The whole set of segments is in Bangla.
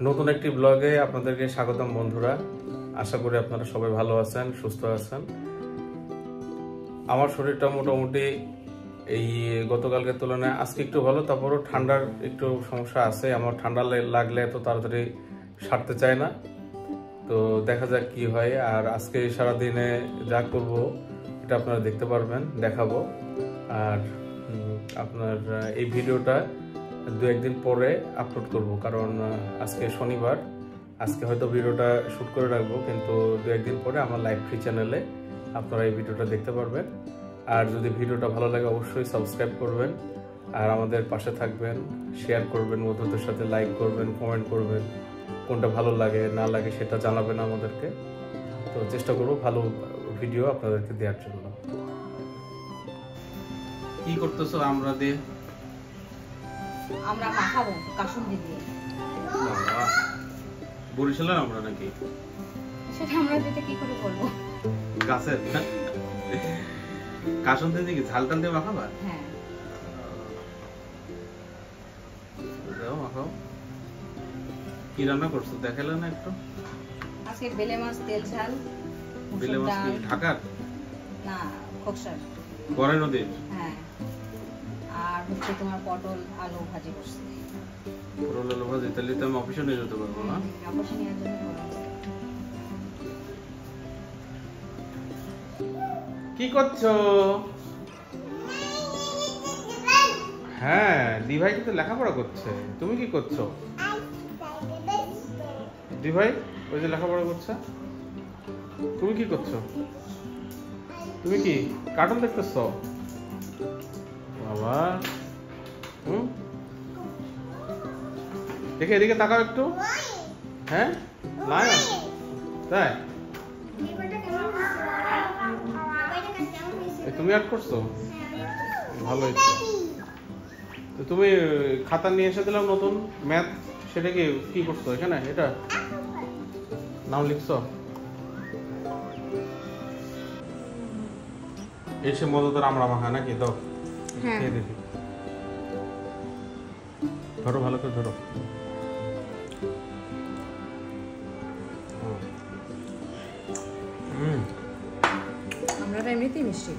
নতুন একটি ব্লগে আপনাদেরকে স্বাগতম বন্ধুরা। আশা করি আপনারা সবাই ভালো আছেন, সুস্থ আছেন। আমার শরীরটা মোটামুটি এই গতকালকের তুলনায় আজকে একটু ভালো, তারপরও ঠান্ডার একটু সমস্যা আছে। আমার ঠান্ডা লাগলে এত তাড়াতাড়ি সারতে চায় না, তো দেখা যাক কি হয়। আর আজকে সারাদিনে যা করব এটা আপনারা দেখতে পারবেন, দেখাবো। আর আপনার এই ভিডিওটা দু একদিন পরে আপলোড করব, কারণ আজকে শনিবার। আজকে হয়তো ভিডিওটা শ্যুট করে রাখবো, কিন্তু দু একদিন পরে আমার লাইভ ফ্রি চ্যানেলে আপনারা এই ভিডিওটা দেখতে পারবেন। আর যদি ভিডিওটা ভালো লাগে অবশ্যই সাবস্ক্রাইব করবেন, আর আমাদের পাশে থাকবেন, শেয়ার করবেন, বন্ধুদের সাথে লাইক করবেন, কমেন্ট করবেন। কোনটা ভালো লাগে না লাগে সেটা জানাবেন আমাদেরকে। তো চেষ্টা করবো ভালো ভিডিও আপনাদেরকে দেওয়ার জন্য। কি করতেছো আমরা দিয়ে? আমরা মাখাবো কাসুন্দি দিয়ে। বাবা, বরিশালের আমরা নাকি? সেটা আমরা যেটা কি করে বলবো? গাছের কাসুন্দি দিয়ে কি ঝাল টাল দিয়ে মাখাবা? হ্যাঁ, দাও মাখাও। কি রান্না করছো দেখালে না একটু? আজকে বেলে মাছ তেল ঝাল। বেলে মাছ কি ঢাকার না, খোকসার গড়ে নদীর? হ্যাঁ। আর হচ্ছে তোমার পটল আলু ভাজি করছি। পটল আলু ভাজি? তাহলে তো আমি অফিসে নিয়ে যেতে পারবো না? অবশ্যই নেওয়ার জন্য বললাম। কি করছো? হ্যাঁ, দিভাই কিন্তু লেখাপড়া করছে। তুমি কি করছো? দিভাই ওই যে লেখাপড়া করছে। তুমি কি করছো? তুমি কি কার্টুন দেখতেছো? বাবা, দেখে এদিকে তাকাও একটু। হ্যাঁ, লায়ন তাই? তুমি আর্ট করছো? ভালো হয়েছে। তো তুমি খাতা নিয়ে এসে দিলাম নতুন ম্যাথ, সেটা কি করছো এখানে? এটা নাম লিখছো? এসে মজাদার আমরা মাখা নাকি? দাও খেয়ে দেখি। ধরো, ভালো করে ধরো। আমরা এমনিতেই মিষ্টি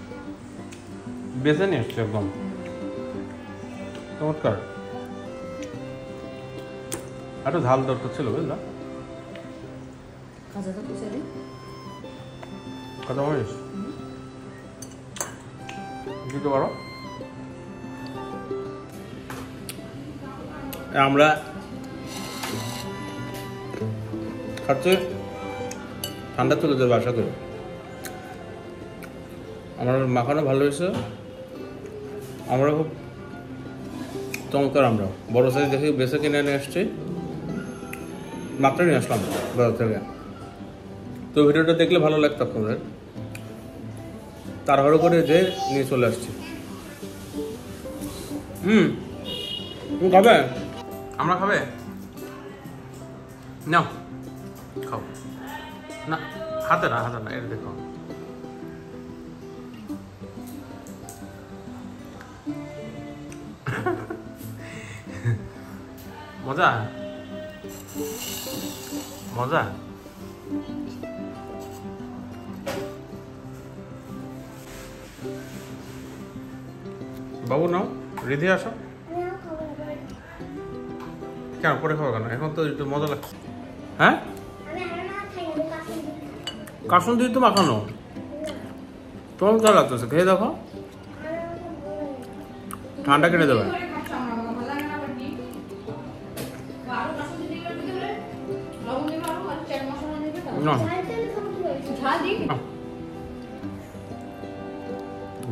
বেছে নিয়ে এসছি একদম চমৎকার। একটু ঝাল দরকার ছিল, বুঝলা? কাঁচা তো কুচালি কথা বলিস দিতে পারো। আমরা খাচ্ছে ঠান্ডা তুলে দেবো আশা করি। আমার মাখানো ভালো হয়েছে। আমরা খুব চমৎকার। আমরা বড় সাইজ দেখে বেছে কিনে নিয়ে আসছি, মাত্র নিয়ে আসলাম বাজার থেকে। তো ভিডিওটা দেখলে ভালো লাগতো আপনাদের, তাড়াহুড়ো করে যে নিয়ে চলে আসছি। তুমি খাবে? আমরা খাবে? নাও খাও না, হাতে না, হাতে না, এটা দেখো। মজা মজা। বাবু নাও, রিধি আসো। কেন পরে খাবো কেন? এখন তো একটু মজা লাগছে। হ্যাঁ, কাসুন দিয়ে তো মাখানো চমৎকার লাগতেছে, খেয়ে দেখো। ঠান্ডা কেটে দেবে।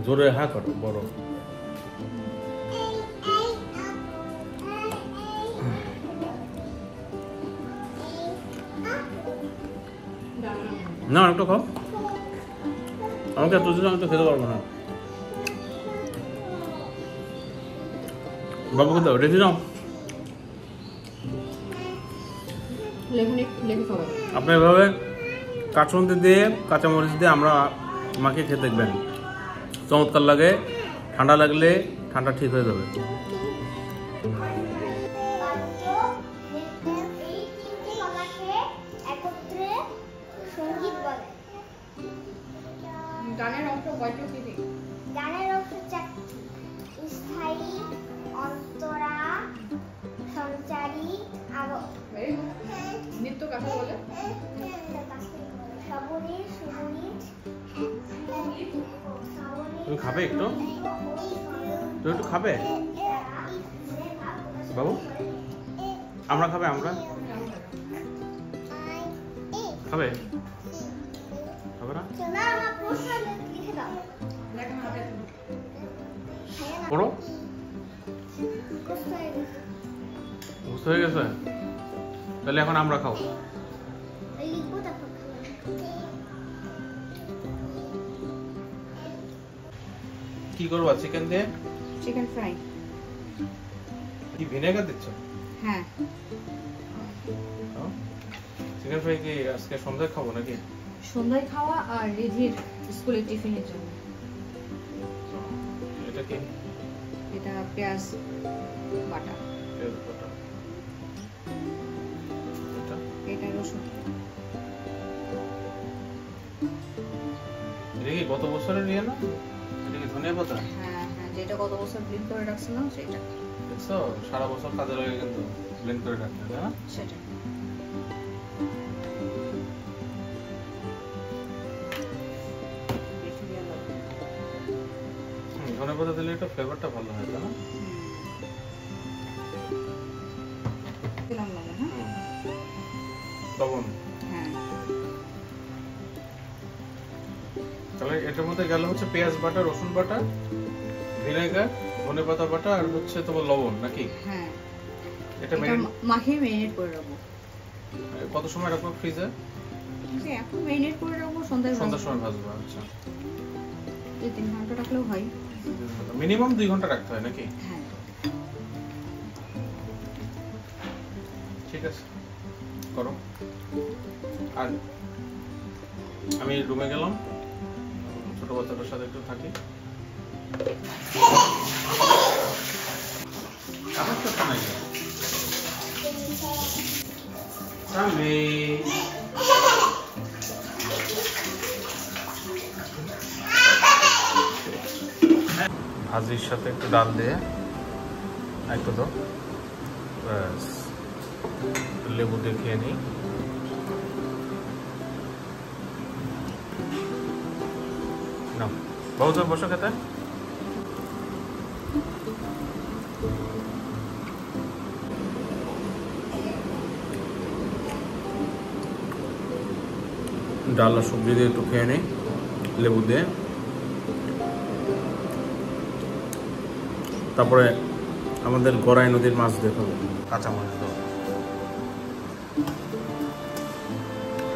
জোরে হ্যাঁ করো, বড়। না একটু খাও, আমাকে এত দিন আমি তো খেতে পারবো না। বাবুকে দাও, রেখে দাও। আপনি এভাবে কাঁচুন্দি দিয়ে কাঁচামরিচ দিয়ে আমরা মাখিয়ে খেয়ে দেখবেন, চমৎকার লাগে। ঠান্ডা লাগলে ঠান্ডা ঠিক হয়ে যাবে। নিত্য কাকে বলে? তুমি খাবে একটু? তুমি একটু খাবে বাবু? আমরা খাবে? আমরা খাবে? খাবে না? পড়ো। বুঝতে হয়ে গেছে? তাহলে এখন আমরা খাও। কি করবা চিকেন দিয়ে? Chicken fry. কি ভিনেগার দিচ্ছ? হ্যাঁ। চিকেন ফ্রাই কি আজকে সন্ধ্যায় খাবো নাকি? সন্ধ্যায় খাওয়া আর রিধির স্কুলের টিফিনের জন্য। এটা কি? এটা পেঁয়াজ বাটা। পেঁয়াজ বাটা। এটা রসুন। এটা কি গত বছরের নিয়ে না? এটা কি ধনিয়া পাতা? হ্যাঁ হ্যাঁ, যেটা গত বছর ব্লিন্ড করে রাখছিলাম সেটা। দেখছো সারা বছর কাজে লাগে কিন্তু ব্লেন্ড করে রাখতে হয় না? সেটা। ধনিয়া পাতা দিলে একটু ফ্লেভারটা ভালো হয় তাই না? দিলাম লবণ। হ্যাঁ লবণ। হ্যাঁ। তাহলে এটার মধ্যে গেল হচ্ছে পেঁয়াজ বাটা, রসুন বাটা, ভিনেগার, ধনে পাতা বাটা আর হচ্ছে তোমার লবণ নাকি? হ্যাঁ। এটা মাখিয়ে ম্যারিনেট করে রাখবো। কত সময় রাখবো ফ্রিজে? এখন ম্যারিনেট করে রাখবো, সন্ধ্যার সময় ভাজবো। আচ্ছা, 2-3 ঘন্টা রাখলেও হয়। মিনিমাম 2 ঘন্টা রাখতে হয় নাকি? হ্যাঁ। ঠিক আছে, করো। আর আমি রুমে গেলাম, ছোট বাচ্চাটার সাথে একটু থাকি। ভাজির সাথে একটু ডাল দিয়ে একটু তো ব্যাস, লেবু দিয়ে খেয়ে নিই। না বাবু তুমি বসো খেতে। ডাল আর সবজি দিয়ে একটু খেয়ে নিই লেবু দিয়ে। তারপরে আমাদের গড়াই নদীর মাছ দেখাবো, কাঁচামরিচ দেবো।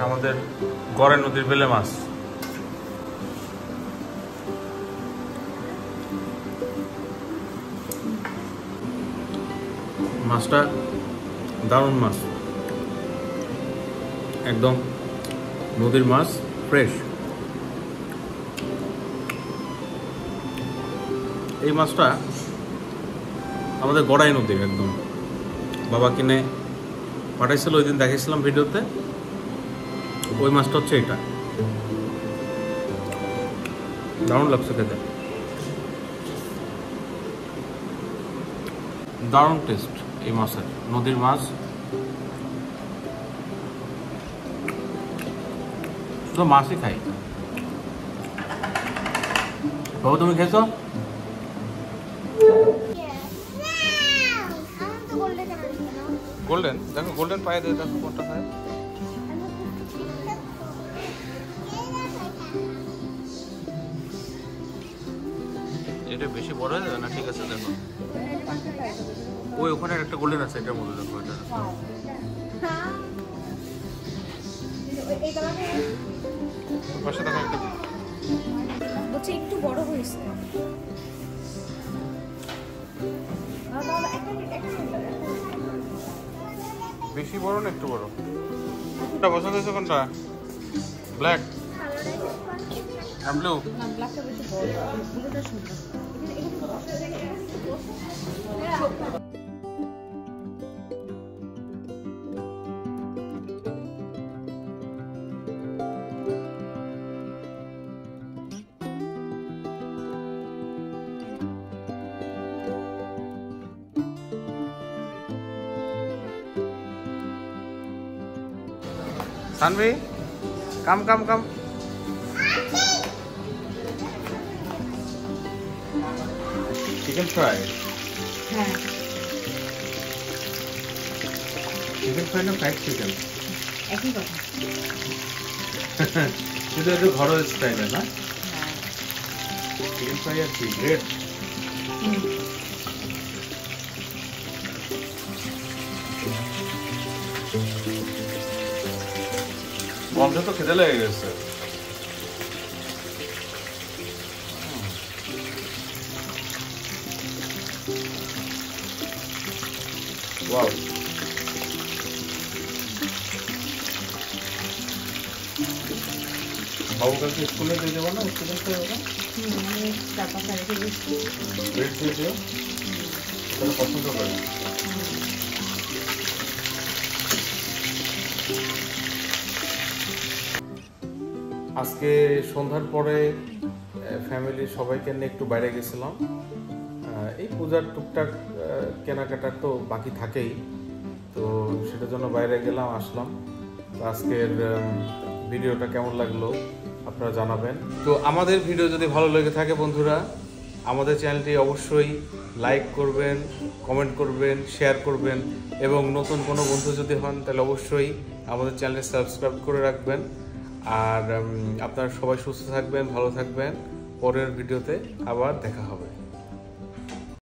আমাদের গড়াই নদীর বেলে মাছ। মাছটা দারুণ মাছ, একদম নদীর মাছ, ফ্রেশ। এই মাছটা আমাদের গড়াই নদীর, একদম বাবা কিনে পাঠাইছিল, ওই দিন দেখেছিলাম ভিডিওতে। ওই মাছটা হচ্ছে এটা, দারুণ লাগছে খেতে, দারুণ টেস্ট এই মাছের, নদীর মাছ। শুধু মাছই খাই। বাবু তুমি খেয়েছো? গোল্ডেন, দেখো গোল্ডেন পায়ে দিয়ে দেখো কোনটা খায়। এটা বেশি বড় হয়ে যাবে না? ঠিক আছে দেখো, ওই ওখানে একটা গোল্ডেন আছে, এটার মধ্যে দেখো, এটা পাশে দেখো একটা বলছে একটু বড় হয়েছে। বেশি বড় না একটু বড়? কোনটা পছন্দ হয়েছে? কোনটা? ব্ল্যাক না ব্লু? না, ব্ল্যাকটা বেশি বড়, ব্লুটা সুন্দর। সানভি কাম কাম কাম। চিকেন ফ্রাই, হ্যাঁ চিকেন ফ্রাই না ফ্রাইড চিকেন? একই কথা। শুধু একটু ঘরোয়া স্টাইলে না? হ্যাঁ চিকেন ফ্রাই আর কি গ্রেট। গন্ধে তো খেতে লেগে গেছে। ওয়াও, বাবু কালকে স্কুলে দিয়ে দেবো না? স্টুডেন্ট আমি 4-5টা রেখে দিচ্ছি। ব্রেড দিয়ে দিও, তাহলে পছন্দ করে। আজকে সন্ধ্যার পরে ফ্যামিলির সবাইকে নিয়ে একটু বাইরে গেছিলাম। এই পূজার টুকটাক কেনাকাটার তো বাকি থাকেই, তো সেটার জন্য বাইরে গেলাম, আসলাম। তো আজকের ভিডিওটা কেমন লাগলো আপনারা জানাবেন। তো আমাদের ভিডিও যদি ভালো লেগে থাকে বন্ধুরা, আমাদের চ্যানেলটি অবশ্যই লাইক করবেন, কমেন্ট করবেন, শেয়ার করবেন, এবং নতুন কোনো বন্ধু যদি হন তাহলে অবশ্যই আমাদের চ্যানেলটি সাবস্ক্রাইব করে রাখবেন। আর আপনারা সবাই সুস্থ থাকবেন, ভালো থাকবেন। পরের ভিডিওতে আবার দেখা হবে।